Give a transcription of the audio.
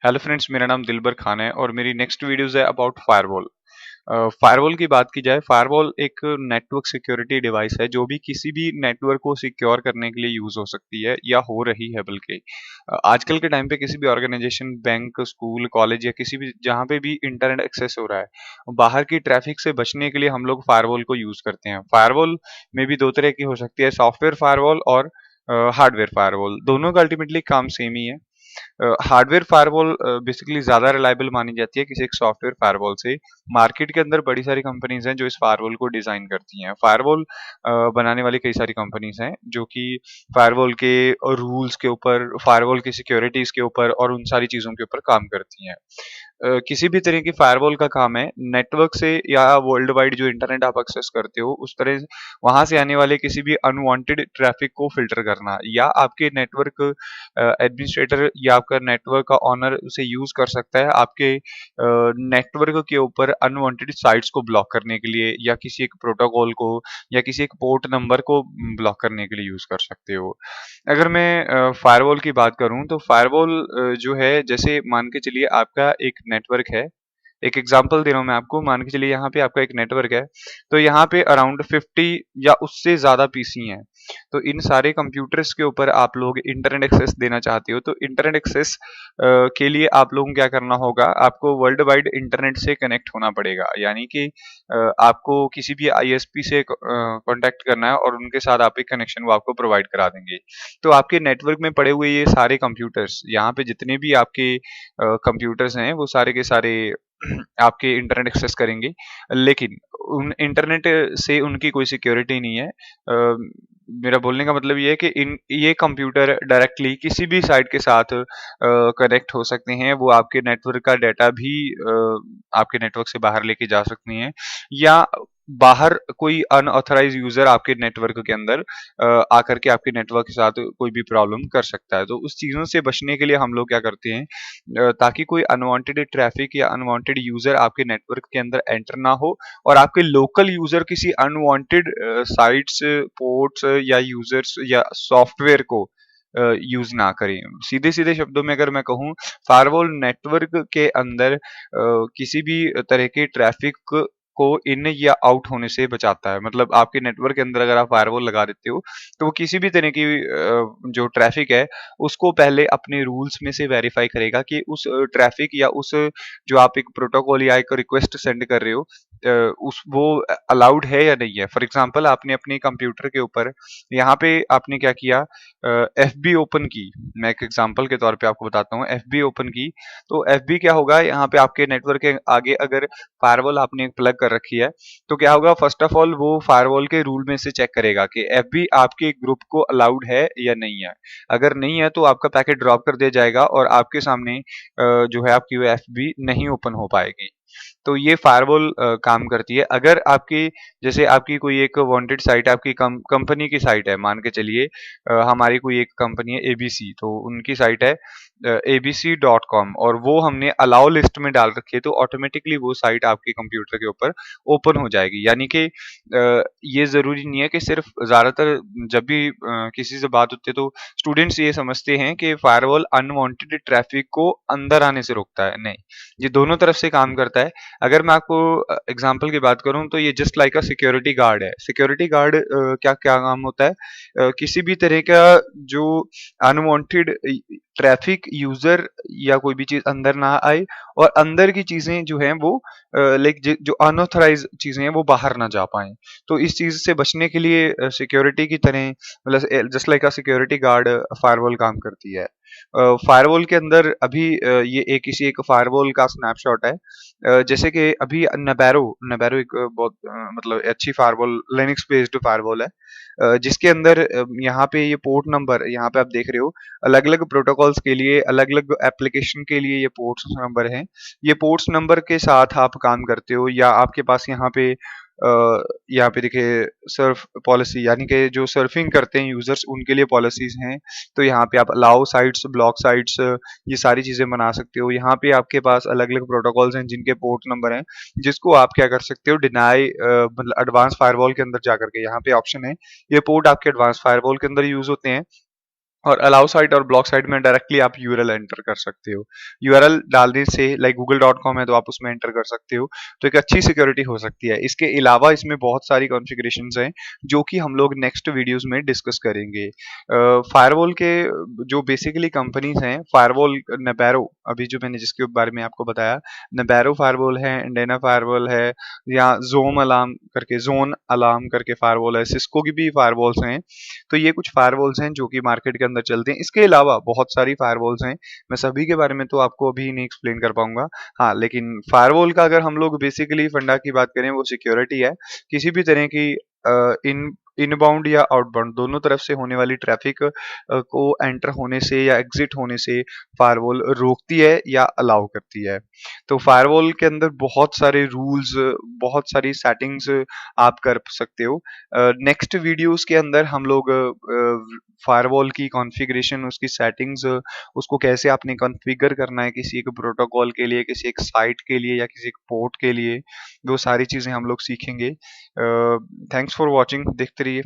Hello friends, मेरा नाम दिलबर खान है और मेरी नेक्स्ट वीडियोस है अबाउट फायरवॉल। फायरवॉल की बात की जाए, फायरवॉल एक नेटवर्क सिक्योरिटी डिवाइस है जो भी किसी भी नेटवर्क को सिक्योर करने के लिए यूज हो सकती है या हो रही है। बल्कि आजकल के टाइम पे किसी भी ऑर्गेनाइजेशन, बैंक, स्कूल, कॉलेज या किसी भी जहाँ पे भी इंटरनेट एक्सेस हो रहा है, बाहर की ट्रैफिक से बचने के लिए हम लोग फायरवॉल को यूज करते हैं। फायरवॉल में भी दो तरह की हो सकती है, सॉफ्टवेयर फायरवॉल और हार्डवेयर फायरवॉल। दोनों का अल्टीमेटली काम सेम ही है। हार्डवेयर फायरवॉल बेसिकली ज़्यादा रिलायबल मानी जाती है किसी एक सॉफ्टवेयर फायरवॉल से। मार्केट के अंदर बड़ी सारी कंपनीज हैं जो इस फायरवॉल को डिज़ाइन करती हैं। फायरवॉल बनाने वाली कई सारी कंपनीज हैं जो कि फायरवॉल के रूल्स के ऊपर, फायरवॉल की सिक्योरिटीज़ के ऊपर और उन सारी चीज़ों के ऊपर काम करती हैं। किसी भी तरह की फायरवॉल का काम है नेटवर्क से या वर्ल्ड वाइड जो इंटरनेट आप एक्सेस करते हो उस तरह वहां से आने वाले किसी भी अनवांटेड ट्रैफिक को फिल्टर करना, या आपके नेटवर्क एडमिनिस्ट्रेटर या आपका नेटवर्क का ऑनर उसे यूज कर सकता है आपके नेटवर्क के ऊपर अनवांटेड साइट्स को ब्लॉक करने के लिए, या किसी एक प्रोटोकॉल को या किसी एक पोर्ट नंबर को ब्लॉक करने के लिए यूज कर सकते हो। अगर मैं फायरवॉल की बात करूं तो फायरवॉल जो है, जैसे मान के चलिए आपका एक नेटवर्क है। एक एग्जांपल दे रहा हूँ मैं आपको। मान के चलिए यहाँ पे आपका एक नेटवर्क है, तो यहाँ पे अराउंड 50 या उससे ज्यादा पीसी हैं। तो इन सारे कंप्यूटर्स के ऊपर आप लोग इंटरनेट एक्सेस देना चाहते हो, तो इंटरनेट एक्सेस के लिए आप लोगों को क्या करना होगा, आपको वर्ल्ड वाइड इंटरनेट से कनेक्ट होना पड़ेगा। यानी कि आपको किसी भी आईएसपी से कांटेक्ट करना है और उनके साथ आप एक कनेक्शन वो आपको प्रोवाइड करा देंगे। तो आपके नेटवर्क में पड़े हुए ये सारे कंप्यूटर्स, यहाँ पे जितने भी आपके कंप्यूटर्स हैं वो सारे के सारे आपके इंटरनेट एक्सेस करेंगे। लेकिन उन इंटरनेट से उनकी कोई सिक्योरिटी नहीं है। मेरा बोलने का मतलब ये है कि इन ये कंप्यूटर डायरेक्टली किसी भी साइट के साथ कनेक्ट हो सकते हैं। वो आपके नेटवर्क का डाटा भी आपके नेटवर्क से बाहर लेके जा सकती हैं, या बाहर कोई अनऑथराइज यूजर आपके नेटवर्क के अंदर आकर के आपके नेटवर्क के साथ कोई भी प्रॉब्लम कर सकता है। तो उस चीजों से बचने के लिए हम लोग क्या करते हैं, ताकि कोई अनवांटेड ट्रैफिक या अनवांटेड यूजर आपके नेटवर्क के अंदर एंटर ना हो, और आपके लोकल यूजर किसी अनवांटेड साइट्स, पोर्ट्स या यूजर्स या सॉफ्टवेयर को यूज ना करें। सीधे सीधे शब्दों में अगर मैं कहूँ, फायरवॉल नेटवर्क के अंदर किसी भी तरह के ट्रैफिक को इन या आउट होने से बचाता है। मतलब आपके नेटवर्क के अंदर अगर आप फायरवॉल लगा देते हो, तो वो किसी भी तरह की जो ट्रैफिक है उसको पहले अपने रूल्स में से वेरीफाई करेगा कि उस ट्रैफिक या उस जो आप एक प्रोटोकॉल या एक रिक्वेस्ट सेंड कर रहे हो, उस वो अलाउड है या नहीं है। फॉर एग्जांपल, आपने अपने कंप्यूटर के ऊपर यहाँ पे आपने क्या किया, एफ बी ओपन की। मैं एक एग्जांपल के तौर पे आपको बताता हूँ, एफ बी ओपन की। तो एफ बी क्या होगा, यहाँ पे आपके नेटवर्क के आगे अगर फायरवॉल आपने प्लग कर रखी है, तो क्या होगा, फर्स्ट ऑफ ऑल वो फायरवॉल के रूल में से चेक करेगा कि एफ बी आपके ग्रुप को अलाउड है या नहीं है। अगर नहीं है तो आपका पैकेट ड्रॉप कर दिया जाएगा और आपके सामने जो है आपकी वो एफ बी नहीं ओपन हो पाएगी। तो ये फायरवॉल काम करती है। अगर आपकी, जैसे आपकी कोई एक वांटेड साइट, आपकी कंपनी की साइट है, मान के चलिए हमारी कोई एक कंपनी है एबीसी, तो उनकी साइट है abc.com, और वो हमने अलाउ लिस्ट में डाल रखी है, तो ऑटोमेटिकली वो साइट आपके कंप्यूटर के ऊपर ओपन हो जाएगी। यानी कि ये जरूरी नहीं है कि सिर्फ, ज्यादातर जब भी किसी से बात होती है तो स्टूडेंट्स ये समझते हैं कि फायरवॉल अनवांटेड ट्रैफिक को अंदर आने से रोकता है। नहीं, ये दोनों तरफ से काम करता है। अगर मैं आपको एग्जांपल की बात करूं तो ये just like a security guard है। सिक्योरिटी गार्ड क्या क्या काम होता है, किसी भी तरह का जो अनवांटेड ट्रैफिक, यूजर या कोई भी चीज अंदर ना आए, और अंदर की चीजें जो हैं वो लाइक जो अनऑथराइज चीजें हैं वो बाहर ना जा पाए। तो इस चीज से बचने के लिए सिक्योरिटी की तरह, मतलब just like a security guard, firewall काम करती है। फायरवॉल के अंदर अभी ये एक किसी एक फायरवॉल का स्नैपशॉट है। जैसे कि अभी नबैरो नबैरो एक बहुत मतलब अच्छी फायरवॉल, लिनक्स बेस्ड फायरवॉल है, जिसके अंदर यहाँ पे ये पोर्ट नंबर, यहाँ पे आप देख रहे हो, अलग अलग प्रोटोकॉल्स के लिए, अलग अलग एप्लीकेशन के लिए ये पोर्ट्स नंबर हैं। ये पोर्ट्स नंबर के साथ आप काम करते हो, या आपके पास यहाँ पे देखिए सर्फ पॉलिसी, यानी कि जो सर्फिंग करते हैं यूजर्स उनके लिए पॉलिसीज हैं। तो यहाँ पे आप अलाउ साइट्स, ब्लॉक साइट्स, ये सारी चीजें बना सकते हो। यहाँ पे आपके पास अलग अलग प्रोटोकॉल्स हैं जिनके पोर्ट नंबर हैं, जिसको आप क्या कर सकते हो, डिनाई, मतलब एडवांस फायरवॉल के अंदर जाकर के यहाँ पे ऑप्शन है, ये पोर्ट आपके एडवांस फायरवॉल के अंदर यूज होते हैं। और अलाउ साइट और ब्लॉक साइट में डायरेक्टली आप यूआरएल एंटर कर सकते हो। यूआरएल डालने से लाइक google.com है तो आप उसमें एंटर कर सकते हो, तो एक अच्छी सिक्योरिटी हो सकती है। इसके अलावा इसमें बहुत सारी कॉन्फ़िगरेशंस हैं जो कि हम लोग नेक्स्ट वीडियोस में डिस्कस करेंगे। फायरवॉल के जो बेसिकली कंपनीज हैं, फायरवॉल नेबैरो, अभी जो मैंने जिसके बारे में आपको बताया, नेबैरो फायरवॉल है, इंडेना फायरवॉल है, या जोन अलार्म करके फायरवॉल है, सिस्को की भी फायरवॉल्स हैं। तो ये कुछ फायरवॉल्स हैं जो कि मार्केट के अंदर चलते हैं। इसके अलावा बहुत सारी फायरवॉल्स हैं, मैं सभी के बारे में तो आपको अभी नहीं एक्सप्लेन कर पाऊंगा। हाँ, लेकिन फायरवॉल का अगर हम लोग बेसिकली फंडा की बात करें, वो सिक्योरिटी है। किसी भी तरह की इन इनबाउंड या आउटबाउंड दोनों तरफ से होने वाली ट्रैफिक को एंटर होने से या एग्जिट होने से फायरवॉल रोकती है या अलाउ करती है। तो फायरवॉल के अंदर बहुत सारे रूल्स, बहुत सारी सेटिंग्स आप कर सकते हो। नेक्स्ट वीडियोस के अंदर हम लोग फायरवॉल की कॉन्फ़िगरेशन, उसकी सेटिंग्स, उसको कैसे आपने कॉन्फ़िगर करना है किसी एक प्रोटोकॉल के लिए, किसी एक साइट के लिए या किसी एक पोर्ट के लिए, वो सारी चीज़ें हम लोग सीखेंगे। थैंक्स फॉर वॉचिंग, देखते रहिए।